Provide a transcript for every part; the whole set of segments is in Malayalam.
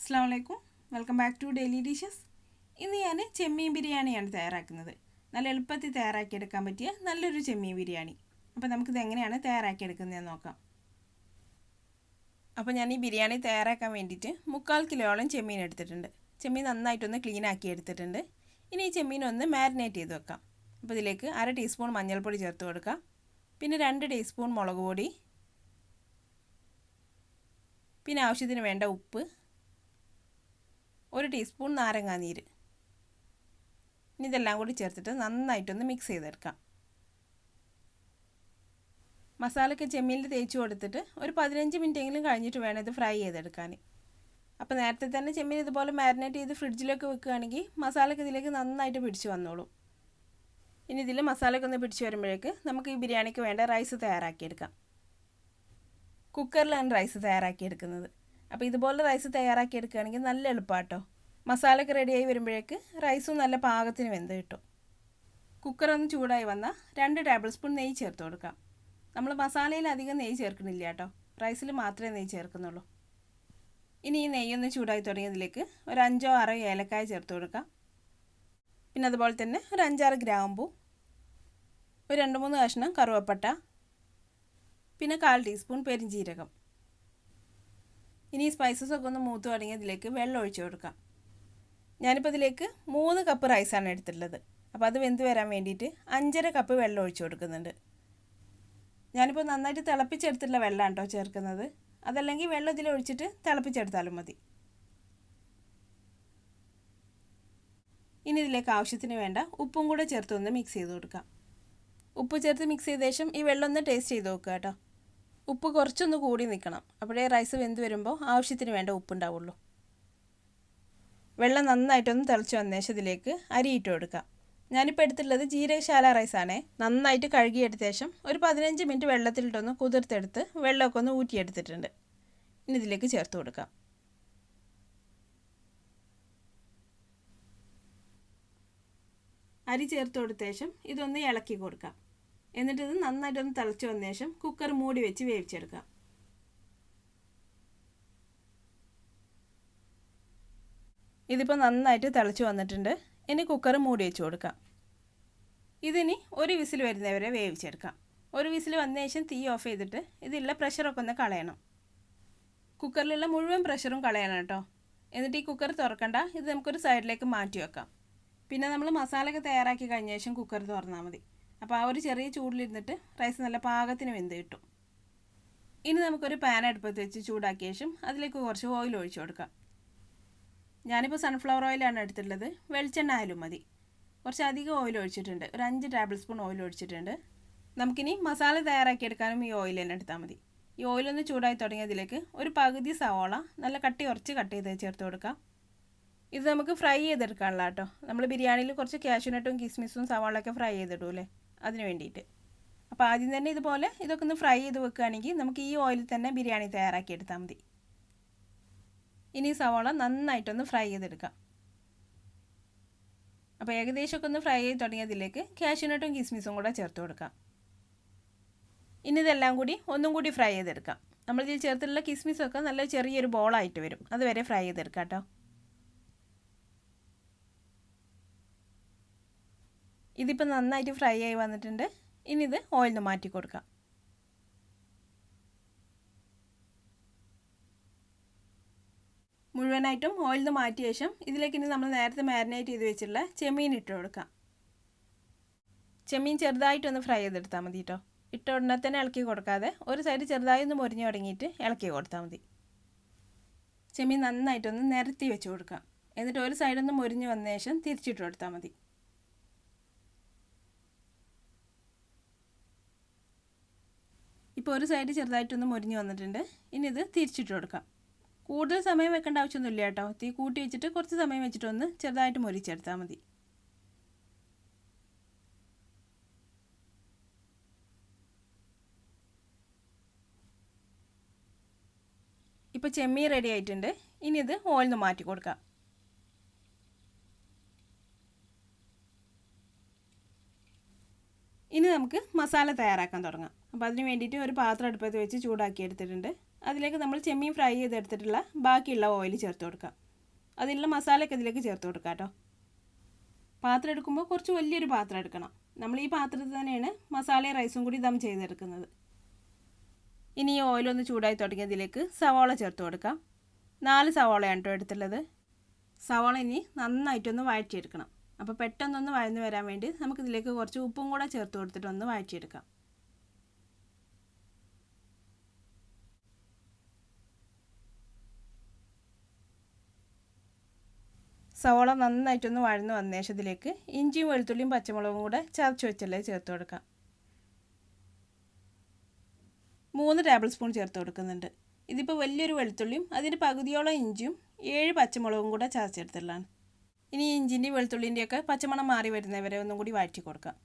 അസ്സലാമു welcome back to daily dishes. ഇന്ന് ഞാൻ ചെമ്മീൻ ബിരിയാണിയാണ് തയ്യാറാക്കുന്നത്. നല്ല എളുപ്പത്തിൽ തയ്യാറാക്കിയെടുക്കാൻ പറ്റിയ നല്ലൊരു ചെമ്മീൻ ബിരിയാണി. അപ്പോൾ നമുക്കിത് എങ്ങനെയാണ് തയ്യാറാക്കിയെടുക്കുന്നതെന്ന് നോക്കാം. അപ്പോൾ ഞാൻ ഈ ബിരിയാണി തയ്യാറാക്കാൻ വേണ്ടിയിട്ട് 3/4 കിലോയോളം ചെമ്മീൻ എടുത്തിട്ടുണ്ട്. ചെമ്മീൻ നന്നായിട്ടൊന്ന് ക്ലീൻ ആക്കി എടുത്തിട്ടുണ്ട്. ഇനി ഈ ചെമ്മീൻ ഒന്ന് മാരിനേറ്റ് ചെയ്ത് വെക്കാം. അപ്പോൾ ഇതിലേക്ക് 1/2 ടീസ്പൂൺ മഞ്ഞൾപ്പൊടി ചേർത്ത് കൊടുക്കാം. പിന്നെ 2 ടീസ്പൂൺ മുളക് പൊടി, പിന്നെ ആവശ്യത്തിന് വേണ്ട ഉപ്പ്, 1 ടീസ്പൂൺ നാരങ്ങാനീര്. ഇനി ഇതെല്ലാം കൂടി ചേർത്തിട്ട് നന്നായിട്ടൊന്ന് മിക്സ് ചെയ്തെടുക്കാം. മസാലയ്ക്ക് ചെമ്മീനിൽ തേച്ച് കൊടുത്തിട്ട് ഒരു 15 മിനിറ്റെങ്കിലും കഴിഞ്ഞിട്ട് വേണം ഇത് ഫ്രൈ ചെയ്തെടുക്കാൻ. അപ്പോൾ നേരത്തെ തന്നെ ചെമ്മീൻ ഇതുപോലെ മാരിനേറ്റ് ചെയ്ത് ഫ്രിഡ്ജിലൊക്കെ വെക്കുകയാണെങ്കിൽ മസാലയ്ക്ക് ഇതിലേക്ക് നന്നായിട്ട് പിടിച്ച് വന്നോളും. ഇനി ഇതിൽ മസാലയൊക്കെ ഒന്ന് പിടിച്ച് വരുമ്പോഴേക്ക് നമുക്ക് ഈ ബിരിയാണിക്ക് വേണ്ട റൈസ് തയ്യാറാക്കിയെടുക്കാം. കുക്കറിലാണ് റൈസ് തയ്യാറാക്കിയെടുക്കുന്നത്. അപ്പോൾ ഇതുപോലെ റൈസ് തയ്യാറാക്കിയെടുക്കുകയാണെങ്കിൽ നല്ല എളുപ്പമാട്ടോ. മസാലയൊക്കെ റെഡിയായി വരുമ്പോഴേക്ക് റൈസും നല്ല പാകത്തിന് വെന്ത് കിട്ടും. കുക്കറൊന്ന് ചൂടായി വന്നാൽ 2 ടേബിൾ സ്പൂൺ നെയ്യ് ചേർത്ത് കൊടുക്കാം. നമ്മൾ മസാലയിൽ അധികം നെയ്യ് ചേർക്കുന്നില്ല കേട്ടോ, റൈസിൽ മാത്രമേ നെയ്യ് ചേർക്കുന്നുള്ളൂ. ഇനി ഈ നെയ്യൊന്ന് ചൂടായി തുടങ്ങിയതിലേക്ക് ഒരു 5 6 ഏലക്കായ ചേർത്ത് കൊടുക്കാം. പിന്നെ അതുപോലെ തന്നെ ഒരു 5-6 ഗ്രാമ്പൂ, ഒരു 2-3 കഷ്ണം കറുവപ്പട്ട, പിന്നെ 1/4 ടീസ്പൂൺ പെരിഞ്ജീരകം. ഇനി ഈ സ്പൈസസ് ഒക്കെ ഒന്ന് മൂത്ത് തുടങ്ങിയതിലേക്ക് വെള്ളം ഒഴിച്ച് കൊടുക്കാം. ഞാനിപ്പോൾ ഇതിലേക്ക് 3 കപ്പ് റൈസാണ് എടുത്തിട്ടുള്ളത്. അപ്പോൾ അത് വെന്ത് വരാൻ വേണ്ടിയിട്ട് 5.5 കപ്പ് വെള്ളം ഒഴിച്ച് കൊടുക്കുന്നുണ്ട്. ഞാനിപ്പോൾ നന്നായിട്ട് തിളപ്പിച്ചെടുത്തിട്ടുള്ള വെള്ളമാണ് കേട്ടോ ചേർക്കുന്നത്. അതല്ലെങ്കിൽ വെള്ളം ഇതിൽ ഒഴിച്ചിട്ട് തിളപ്പിച്ചെടുത്താലും മതി. ഇനി ഇതിലേക്ക് ആവശ്യത്തിന് വേണ്ട ഉപ്പും കൂടെ ചേർത്തൊന്ന് മിക്സ് ചെയ്ത് കൊടുക്കാം. ഉപ്പ് ചേർത്ത് മിക്സ് ചെയ്ത ശേഷം ഈ വെള്ളം ഒന്ന് ടേസ്റ്റ് ചെയ്ത് നോക്കുക കേട്ടോ. ഉപ്പ് കുറച്ചൊന്ന് കൂടി നിൽക്കണം, അപ്പോഴേ റൈസ് വെന്ത് വരുമ്പോൾ ആവശ്യത്തിന് വേണ്ട ഉപ്പുണ്ടാവുള്ളൂ. വെള്ളം നന്നായിട്ടൊന്ന് തിളച്ച് വന്ന ശേഷം ഇതിലേക്ക് അരി ഇട്ട് കൊടുക്കാം. ഞാനിപ്പോൾ എടുത്തിട്ടുള്ളത് ജീരകശാല റൈസാണേ. നന്നായിട്ട് കഴുകിയെടുത്ത ശേഷം ഒരു 15 മിനിറ്റ് വെള്ളത്തിലിട്ടൊന്ന് കുതിർത്തെടുത്ത് വെള്ളമൊക്കെ ഒന്ന് ഊറ്റിയെടുത്തിട്ടുണ്ട്. ഇനി ഇതിലേക്ക് ചേർത്ത് കൊടുക്കാം. അരി ചേർത്ത് കൊടുത്ത ശേഷം ഇതൊന്ന് ഇളക്കി കൊടുക്കാം. എന്നിട്ടിത് നന്നായിട്ടൊന്ന് തിളച്ച് വന്ന ശേഷം കുക്കർ മൂടി വെച്ച് വേവിച്ചെടുക്കാം. ഇതിപ്പോൾ നന്നായിട്ട് തിളച്ച് വന്നിട്ടുണ്ട്. ഇനി കുക്കർ മൂടി വെച്ച് കൊടുക്കാം. ഇതിനി ഒരു വിസിൽ വരുന്നവരെ വേവിച്ചെടുക്കാം. ഒരു വിസിൽ വന്ന ശേഷം തീ ഓഫ് ചെയ്തിട്ട് ഇതിലുള്ള പ്രഷറൊക്കെ ഒന്ന് കളയണം. കുക്കറിലുള്ള മുഴുവൻ പ്രഷറും കളയണം കേട്ടോ. എന്നിട്ട് ഈ കുക്കർ തുറക്കണ്ട, ഇത് നമുക്കൊരു സൈഡിലേക്ക് മാറ്റി വെക്കാം. പിന്നെ നമ്മൾ മസാലയൊക്കെ തയ്യാറാക്കി കഴിഞ്ഞ ശേഷം കുക്കർ തുറന്നാൽ മതി. അപ്പോൾ ആ ഒരു ചെറിയ ചൂടിലിരുന്നിട്ട് റൈസ് നല്ല പാകത്തിന് വെന്ത് കിട്ടും. ഇനി നമുക്കൊരു പാൻ അടുപ്പത്ത് വെച്ച് ചൂടാക്കിയ ശേഷം അതിലേക്ക് കുറച്ച് ഓയിൽ ഒഴിച്ചു കൊടുക്കാം. ഞാനിപ്പോൾ സൺഫ്ലവർ ഓയിലാണ് എടുത്തിട്ടുള്ളത്. വെളിച്ചെണ്ണ ആയാലും മതി. കുറച്ച് അധികം ഓയിൽ ഒഴിച്ചിട്ടുണ്ട്, ഒരു 5 ടേബിൾ സ്പൂൺ ഓയിൽ ഒഴിച്ചിട്ടുണ്ട്. നമുക്കിനി മസാല തയ്യാറാക്കിയെടുക്കാനും ഈ ഓയിൽ തന്നെ എടുത്താൽ മതി. ഈ ഓയിലൊന്ന് ചൂടായി തുടങ്ങിയതിലേക്ക് ഒരു പകുതി സവോള നല്ല കുറച്ച് കട്ട് ചെയ്ത് ചേർത്ത് കൊടുക്കാം. ഇത് നമുക്ക് ഫ്രൈ ചെയ്തെടുക്കാനുള്ള കേട്ടോ. നമ്മൾ ബിരിയാണിയിൽ കുറച്ച് കാഷ്യൂനട്ടും കിസ്മിസും സവാളയൊക്കെ ഫ്രൈ ചെയ്തിടൂലേ, അതിന് വേണ്ടിയിട്ട്. അപ്പോൾ ആദ്യം തന്നെ ഇതുപോലെ ഇതൊക്കെ ഒന്ന് ഫ്രൈ ചെയ്ത് വെക്കുകയാണെങ്കിൽ നമുക്ക് ഈ ഓയിലിൽ തന്നെ ബിരിയാണി തയ്യാറാക്കിയെടുത്താൽ മതി. ഇനി സവാള നന്നായിട്ടൊന്ന് ഫ്രൈ ചെയ്തെടുക്കാം. അപ്പോൾ ഏകദേശമൊക്കെ ഒന്ന് ഫ്രൈ ചെയ്ത് തുടങ്ങിയതിലേക്ക് കാഷ്യൂനട്ടും കിസ്മിസും കൂടെ ചേർത്ത് കൊടുക്കാം. ഇനി ഇതെല്ലാം കൂടി ഒന്നും കൂടി ഫ്രൈ ചെയ്തെടുക്കാം. നമ്മളിതിൽ ചേർത്തിട്ടുള്ള കിസ്മിസൊക്കെ നല്ല ചെറിയൊരു ബോളായിട്ട് വരും, അതുവരെ ഫ്രൈ ചെയ്തെടുക്കാം കേട്ടോ. ഇതിപ്പോൾ നന്നായിട്ട് ഫ്രൈ ആയി വന്നിട്ടുണ്ട്. ഇനി ഇത് ഓയിൽ നിന്ന് മാറ്റി കൊടുക്കാം. മുഴുവനായിട്ടും ഓയിൽ നിന്ന് മാറ്റിയ ശേഷം ഇതിലേക്ക് ഇനി നമ്മൾ നേരത്തെ മാരിനേറ്റ് ചെയ്ത് വെച്ചിട്ടുള്ള ചെമ്മീൻ ഇട്ട് കൊടുക്കാം. ചെമ്മീൻ ചെറുതായിട്ടൊന്ന് ഫ്രൈ ചെയ്തെടുത്താൽ മതി കേട്ടോ. ഇട്ട ഉടനെ തന്നെ ഇളക്കി കൊടുക്കാതെ ഒരു സൈഡ് ചെറുതായി ഒന്ന് മുരിഞ്ഞു തുടങ്ങിയിട്ട് ഇളക്കി കൊടുത്താൽ മതി. ചെമ്മീൻ നന്നായിട്ടൊന്ന് നിരത്തി വെച്ച് കൊടുക്കാം. എന്നിട്ട് ഒരു സൈഡൊന്ന് മുരിഞ്ഞ് വന്ന ശേഷം തിരിച്ചിട്ട് കൊടുത്താൽ മതി. ഇപ്പോൾ ഒരു സൈഡ് ചെറുതായിട്ടൊന്ന് മുരിഞ്ഞ് വന്നിട്ടുണ്ട്. ഇനി ഇത് തിരിച്ചിട്ട് കൊടുക്കാം. കൂടുതൽ സമയം വെക്കേണ്ട ആവശ്യമൊന്നുമില്ല കേട്ടോ. തീ കൂട്ടി വെച്ചിട്ട് കുറച്ച് സമയം വെച്ചിട്ടൊന്ന് ചെറുതായിട്ട് മുരിച്ചെടുത്താൽ മതി. ഇപ്പോൾ ചെമ്മീൻ റെഡി ആയിട്ടുണ്ട്. ഇനി ഇത് ഓയിൽ നിന്ന് മാറ്റി കൊടുക്കാം. ഇനി നമുക്ക് മസാല തയ്യാറാക്കാൻ തുടങ്ങാം. അപ്പോൾ അതിന് വേണ്ടിയിട്ട് ഒരു പാത്രം അടുപ്പത്ത് വെച്ച് ചൂടാക്കി എടുത്തിട്ടുണ്ട്. അതിലേക്ക് നമ്മൾ ചെമ്മീൻ ഫ്രൈ ചെയ്തെടുത്തിട്ടുള്ള ബാക്കിയുള്ള ഓയിൽ ചേർത്ത് കൊടുക്കാം. അതിലുള്ള മസാലയൊക്കെ ഇതിലേക്ക് ചേർത്ത് കൊടുക്കാം കേട്ടോ. പാത്രം എടുക്കുമ്പോൾ കുറച്ച് വലിയൊരു പാത്രം എടുക്കണം. നമ്മൾ ഈ പാത്രത്തിൽ തന്നെയാണ് മസാലയും റൈസും കൂടി ദം ചെയ്തെടുക്കുന്നത്. ഇനി ഈ ഓയിലൊന്ന് ചൂടായി തുടങ്ങിയതിലേക്ക് സവാള ചേർത്ത് കൊടുക്കാം. 4 സവാളയാണ് കേട്ടോ എടുത്തുള്ളത്. സവാള ഇനി നന്നായിട്ടൊന്ന് വഴറ്റിയെടുക്കണം. അപ്പോൾ പെട്ടെന്നൊന്ന് വഴന്ന് വരാൻ വേണ്ടി നമുക്കിതിലേക്ക് കുറച്ച് ഉപ്പും കൂടെ ചേർത്ത് കൊടുത്തിട്ട് ഒന്ന് വഴറ്റിയെടുക്കാം. സവാള നന്നായിട്ടൊന്ന് വഴന്ന് വന്ന ശേഷം ഇതിലേക്ക് ഇഞ്ചിയും വെളുത്തുള്ളിയും പച്ചമുളകും കൂടെ ചതച്ച് വെച്ചല്ലേ ചേർത്ത് കൊടുക്കാം. 3 ടേബിൾ സ്പൂൺ ചേർത്ത് കൊടുക്കുന്നുണ്ട്. ഇതിപ്പോൾ വലിയൊരു വെളുത്തുള്ളിയും അതിൻ്റെ പകുതിയോളം ഇഞ്ചിയും 7 പച്ചമുളകും കൂടെ ചതച്ചെടുത്തുള്ളതാണ്. ഇനി ഇഞ്ചിൻ്റെയും വെളുത്തുള്ളിൻ്റെയൊക്കെ പച്ചമണം മാറി വരുന്നവരെ ഒന്നും കൂടി വഴറ്റി കൊടുക്കാം.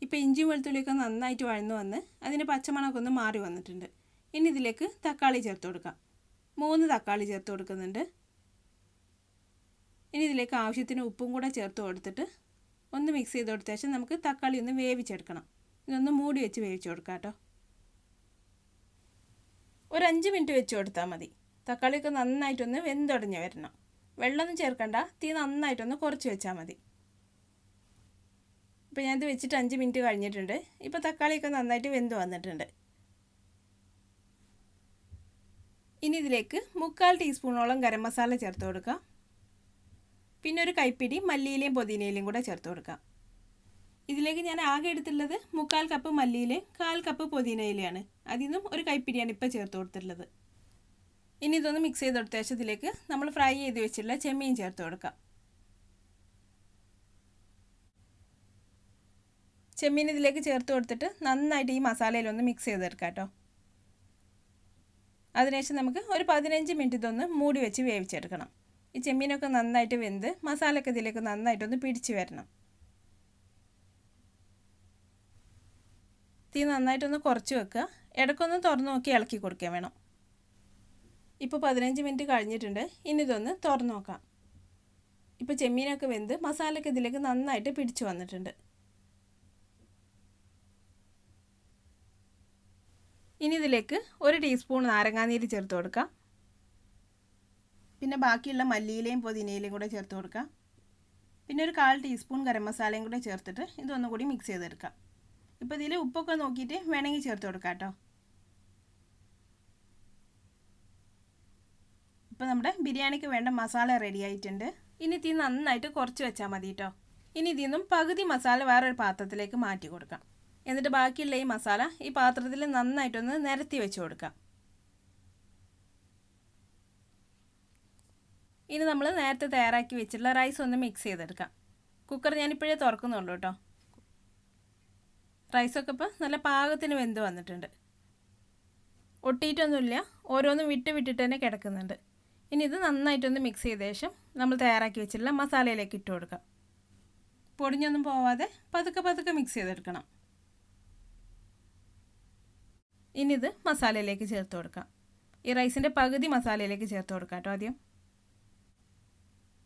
ഇപ്പോൾ ഇഞ്ചിയും വെളുത്തുള്ളിയൊക്കെ നന്നായിട്ട് വഴന്നു വന്ന് അതിൻ്റെ പച്ചമണമൊക്കെ ഒന്ന് മാറി വന്നിട്ടുണ്ട്. ഇനി ഇതിലേക്ക് തക്കാളി ചേർത്ത് കൊടുക്കാം. 3 തക്കാളി ചേർത്ത് കൊടുക്കുന്നുണ്ട്. ഇനി ഇതിലേക്ക് ആവശ്യത്തിന് ഉപ്പും കൂടെ ചേർത്ത് കൊടുത്തിട്ട് ഒന്ന് മിക്സ് ചെയ്ത് കൊടുത്ത ശേഷം നമുക്ക് തക്കാളി ഒന്ന് വേവിച്ചെടുക്കണം. ഇതൊന്ന് മൂടി വെച്ച് വേവിച്ച് കൊടുക്കാം കേട്ടോ. ഒരു 5 മിനിറ്റ് വെച്ച് കൊടുത്താൽ മതി. തക്കാളിയൊക്കെ നന്നായിട്ടൊന്ന് വെന്തുടഞ്ഞ് വരണം. വെള്ളമൊന്നും ചേർക്കണ്ട, തീ നന്നായിട്ടൊന്ന് കുറച്ച് വെച്ചാൽ മതി. ഇപ്പോൾ ഞാനിത് വെച്ചിട്ട് 5 മിനിറ്റ് കഴിഞ്ഞിട്ടുണ്ട്. ഇപ്പോൾ തക്കാളിയൊക്കെ നന്നായിട്ട് വെന്ത് വന്നിട്ടുണ്ട്. ഇനി ഇതിലേക്ക് 3/4 ടീസ്പൂണോളം ഗരം മസാല ചേർത്ത് കൊടുക്കാം. പിന്നെ ഒരു കൈപ്പിടി മല്ലിയിലയും പുതിനയിലയും കൂടെ ചേർത്ത് കൊടുക്കാം. ഇതിലേക്ക് ഞാൻ ആകെ എടുത്തുള്ളത് 3/4 കപ്പ് മല്ലിയിലയും 1/4 കപ്പ് പുതിനയിലയാണ്. അതിൽ നിന്നും ഒരു കൈപ്പിടിയാണ് ഇപ്പോൾ ചേർത്ത് കൊടുത്തിട്ടുള്ളത്. ഇനി ഇതൊന്ന് മിക്സ് ചെയ്ത് കൊടുത്ത ശേഷം ഇതിലേക്ക് നമ്മൾ ഫ്രൈ ചെയ്ത് വെച്ചിട്ടുള്ള ചെമ്മീൻ ചേർത്ത് കൊടുക്കാം. ചെമ്മീൻ ഇതിലേക്ക് ചേർത്ത് കൊടുത്തിട്ട് നന്നായിട്ട് ഈ മസാലയിലൊന്ന് മിക്സ് ചെയ്തെടുക്കാം കേട്ടോ. അതിനുശേഷം നമുക്ക് ഒരു 15 മിനിറ്റ് ഇതൊന്ന് മൂടി വെച്ച് വേവിച്ചെടുക്കണം. ഈ ചെമ്മീനൊക്കെ നന്നായിട്ട് വെന്ത് മസാലയൊക്കെ ഇതിലേക്ക് നന്നായിട്ടൊന്ന് പിടിച്ച് വരണം. തീ നന്നായിട്ടൊന്ന് കുറച്ച് വെക്കുക. ഇടയ്ക്കൊന്ന് തുറന്ന് നോക്കി ഇളക്കി കൊടുക്കാൻ വേണം. ഇപ്പോൾ 15 മിനിറ്റ് കഴിഞ്ഞിട്ടുണ്ട്. ഇനി ഇതൊന്ന് തുറന്ന് നോക്കാം. ഇപ്പോൾ ചെമ്മീനൊക്കെ വെന്ത് മസാലയൊക്കെ ഇതിലേക്ക് നന്നായിട്ട് പിടിച്ചു വന്നിട്ടുണ്ട്. ഇനി ഇതിലേക്ക് 1 ടീസ്പൂൺ നാരങ്ങാനീര് ചേർത്ത് കൊടുക്കാം. പിന്നെ ബാക്കിയുള്ള മല്ലിയിലയും പുതിനയിലയും കൂടെ ചേർത്ത് കൊടുക്കാം. പിന്നെ ഒരു 1/4 ടീസ്പൂൺ ഗരം മസാലയും കൂടെ ചേർത്തിട്ട് ഇതൊന്നും കൂടി മിക്സ് ചെയ്തെടുക്കാം. ഇപ്പോൾ ഇതിൽ ഉപ്പൊക്കെ നോക്കിയിട്ട് വേണമെങ്കിൽ ചേർത്ത് കൊടുക്കാം കേട്ടോ. ഇപ്പോൾ നമ്മുടെ ബിരിയാണിക്ക് വേണ്ട മസാല റെഡി ആയിട്ടുണ്ട്. ഇനി തീ നന്നായിട്ട് കുറച്ച് വെച്ചാൽ മതി കേട്ടോ. ഇനി ഇതിൽ നിന്നും പകുതി മസാല വേറൊരു പാത്രത്തിലേക്ക് മാറ്റി കൊടുക്കാം. എന്നിട്ട് ബാക്കിയുള്ള ഈ മസാല ഈ പാത്രത്തിൽ നന്നായിട്ടൊന്ന് നിരത്തി വെച്ച് കൊടുക്കാം. ഇനി നമ്മൾ നേരത്തെ തയ്യാറാക്കി വെച്ചിട്ടുള്ള റൈസ് ഒന്ന് മിക്സ് ചെയ്തെടുക്കാം. കുക്കർ ഞാനിപ്പോഴേ തുറക്കുന്നുള്ളൂ കേട്ടോ. റൈസൊക്കെ ഇപ്പോൾ നല്ല പാകത്തിന് വെന്ത് വന്നിട്ടുണ്ട്. ഒട്ടിയിട്ടൊന്നുമില്ല, ഓരോന്നും വിട്ടിട്ട് തന്നെ കിടക്കുന്നുണ്ട്. ഇനി ഇത് നന്നായിട്ടൊന്ന് മിക്സ് ചെയ്ത ശേഷം നമ്മൾ തയ്യാറാക്കി വെച്ചിട്ടുള്ള മസാലയിലേക്ക് ഇട്ട് കൊടുക്കാം. പൊടിഞ്ഞൊന്നും പോവാതെ പതുക്കെ മിക്സ് ചെയ്തെടുക്കണം. ഇനി ഇത് മസാലയിലേക്ക് ചേർത്ത് കൊടുക്കാം. ഈ റൈസിൻ്റെ പകുതി മസാലയിലേക്ക് ചേർത്ത് കൊടുക്കാം കേട്ടോ. ആദ്യം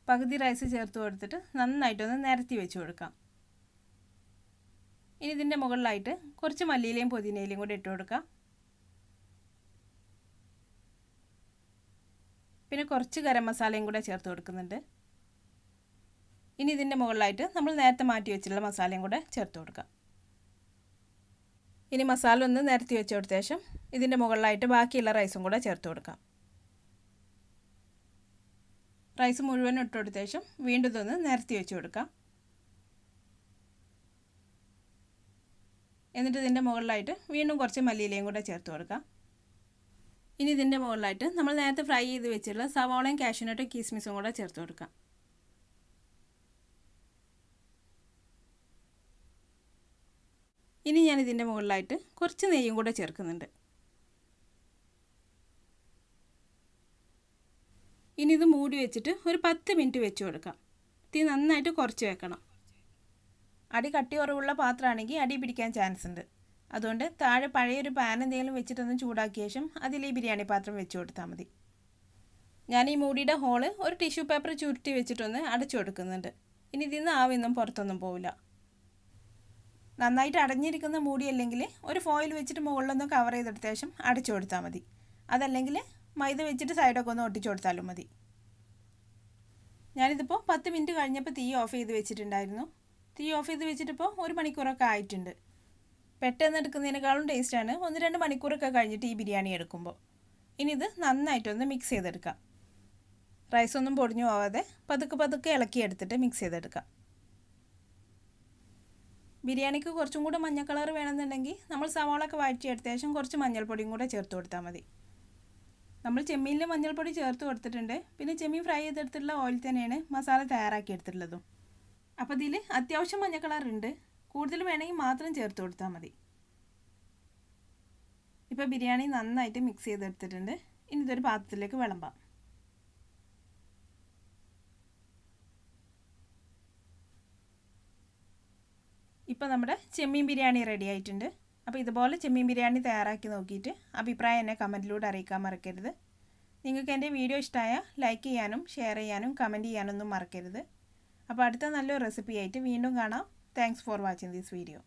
പകുതി റൈസ് ചേർത്ത് കൊടുത്തിട്ട് നന്നായിട്ടൊന്ന് നിരത്തി വെച്ച് കൊടുക്കാം. ഇനി ഇതിൻ്റെ മുകളിലായിട്ട് കുറച്ച് മല്ലിയിലയും പുതിനയിലയും കൂടി ഇട്ട് കൊടുക്കാം. പിന്നെ കുറച്ച് ഗരം മസാലയും കൂടെ ചേർത്ത് കൊടുക്കുന്നുണ്ട്. ഇനി ഇതിൻ്റെ മുകളിലായിട്ട് നമ്മൾ നേരത്തെ മാറ്റി വെച്ചിട്ടുള്ള മസാലയും കൂടെ ചേർത്ത് കൊടുക്കാം. ഇനി മസാല ഒന്ന് നിരത്തി വെച്ച് കൊടുത്ത ശേഷം ഇതിൻ്റെ മുകളിലായിട്ട് ബാക്കിയുള്ള റൈസും കൂടെ ചേർത്ത് കൊടുക്കാം. റൈസ് മുഴുവൻ ഇട്ട് കൊടുത്ത ശേഷം വീണ്ടും ഇതൊന്ന് നിരത്തി വെച്ച് കൊടുക്കാം. എന്നിട്ട് ഇതിൻ്റെ മുകളിലായിട്ട് വീണ്ടും കുറച്ച് മല്ലിയിലയും കൂടെ ചേർത്ത് കൊടുക്കാം. ഇനി ഇതിൻ്റെ മുകളിലായിട്ട് നമ്മൾ നേരത്തെ ഫ്രൈ ചെയ്ത് വെച്ചിട്ടുള്ള സവാളയും കാഷ്യൂനട്ടും കിസ്മിസും കൂടെ ചേർത്ത് കൊടുക്കാം. ഇനി ഞാൻ ഇതിൻ്റെ മുകളിലായിട്ട് കുറച്ച് നെയ്യും കൂടെ ചേർക്കുന്നുണ്ട്. ഇനി ഇത് മൂടി വെച്ചിട്ട് ഒരു 10 മിനിറ്റ് വെച്ച് കൊടുക്കാം. തീ നന്നായിട്ട് കുറച്ച് വെക്കണം. അടി കട്ടി കുറവുള്ള പാത്രമാണെങ്കിൽ അടി പിടിക്കാൻ ചാൻസ് ഉണ്ട്. അതുകൊണ്ട് താഴെ പഴയൊരു പാൻ എന്തെങ്കിലും വെച്ചിട്ടൊന്ന് ചൂടാക്കിയ ശേഷം അതിൽ ഈ ബിരിയാണി പാത്രം വെച്ച് കൊടുത്താൽ മതി. ഞാൻ ഈ മൂടിയുടെ ഹോള് ഒരു ടിഷ്യൂ പേപ്പർ ചുരുട്ടി വെച്ചിട്ടൊന്ന് അടച്ചു കൊടുക്കുന്നുണ്ട്. ഇനി ഇതിൽ നിന്ന് ആവിയൊന്നും പുറത്തൊന്നും പോവില്ല. നന്നായിട്ട് അടഞ്ഞിരിക്കുന്ന മൂടിയല്ലെങ്കിൽ ഒരു ഫോയിൽ വെച്ചിട്ട് മുകളിലൊന്ന് കവർ ചെയ്തെടുത്ത ശേഷം അടച്ചു കൊടുത്താൽ മതി. അതല്ലെങ്കിൽ മൈദ വെച്ചിട്ട് സൈഡൊക്കെ ഒന്ന് ഒട്ടിച്ചു കൊടുത്താലും മതി. ഞാനിതിപ്പോൾ 10 മിനിറ്റ് കഴിഞ്ഞപ്പോൾ തീ ഓഫ് ചെയ്ത് വെച്ചിട്ടുണ്ടായിരുന്നു. തീ ഓഫ് ചെയ്ത് വെച്ചിട്ടിപ്പോൾ 1 മണിക്കൂറൊക്കെ ആയിട്ടുണ്ട്. പെട്ടെന്ന് എടുക്കുന്നതിനേക്കാളും ടേസ്റ്റാണ് 1-2 മണിക്കൂറൊക്കെ കഴിഞ്ഞിട്ട് ഈ ബിരിയാണി എടുക്കുമ്പോൾ. ഇനി ഇത് നന്നായിട്ടൊന്ന് മിക്സ് ചെയ്തെടുക്കാം. റൈസൊന്നും പൊടിഞ്ഞു പോവാതെ പതുക്കെ ഇളക്കി എടുത്തിട്ട് മിക്സ് ചെയ്തെടുക്കാം. ബിരിയാണിക്ക് കുറച്ചും കൂടെ മഞ്ഞ കളർ വേണമെന്നുണ്ടെങ്കിൽ നമ്മൾ സവാളൊക്കെ വഴറ്റിയെടുത്ത ശേഷം കുറച്ച് മഞ്ഞൾപ്പൊടിയും കൂടെ ചേർത്ത് കൊടുത്താൽ മതി. നമ്മൾ ചെമ്മീനിൽ മഞ്ഞൾപ്പൊടി ചേർത്ത് കൊടുത്തിട്ടുണ്ട്. പിന്നെ ചെമ്മീൻ ഫ്രൈ ചെയ്തെടുത്തിട്ടുള്ള ഓയിൽ തന്നെയാണ് മസാല തയ്യാറാക്കി എടുത്തിട്ടുള്ളതും. അപ്പോൾ ഇതിൽ അത്യാവശ്യം മഞ്ഞ കളർ ഉണ്ട്. കൂടുതൽ വേണമെങ്കിൽ മാത്രം ചേർത്ത് കൊടുത്താൽ മതി. ഇപ്പോൾ ബിരിയാണി നന്നായിട്ട് മിക്സ് ചെയ്തെടുത്തിട്ടുണ്ട്. ഇനി ഇതൊരു പാത്രത്തിലേക്ക് വിളമ്പാം. ഇപ്പോൾ നമ്മുടെ ചെമ്മീൻ ബിരിയാണി റെഡി ആയിട്ടുണ്ട്. അപ്പോൾ ഇതുപോലെ ചെമ്മീൻ ബിരിയാണി തയ്യാറാക്കി നോക്കിയിട്ട് അഭിപ്രായം എന്നെ കമൻറ്റിലൂടെ അറിയിക്കാൻ മറക്കരുത്. നിങ്ങൾക്ക് എൻ്റെ വീഡിയോ ഇഷ്ടമായാൽ ലൈക്ക് ചെയ്യാനും ഷെയർ ചെയ്യാനും കമൻറ്റ് ചെയ്യാനൊന്നും മറക്കരുത്. അപ്പോൾ അടുത്ത നല്ലൊരു റെസിപ്പി ആയിട്ട് വീണ്ടും കാണാം. Thanks for watching this video.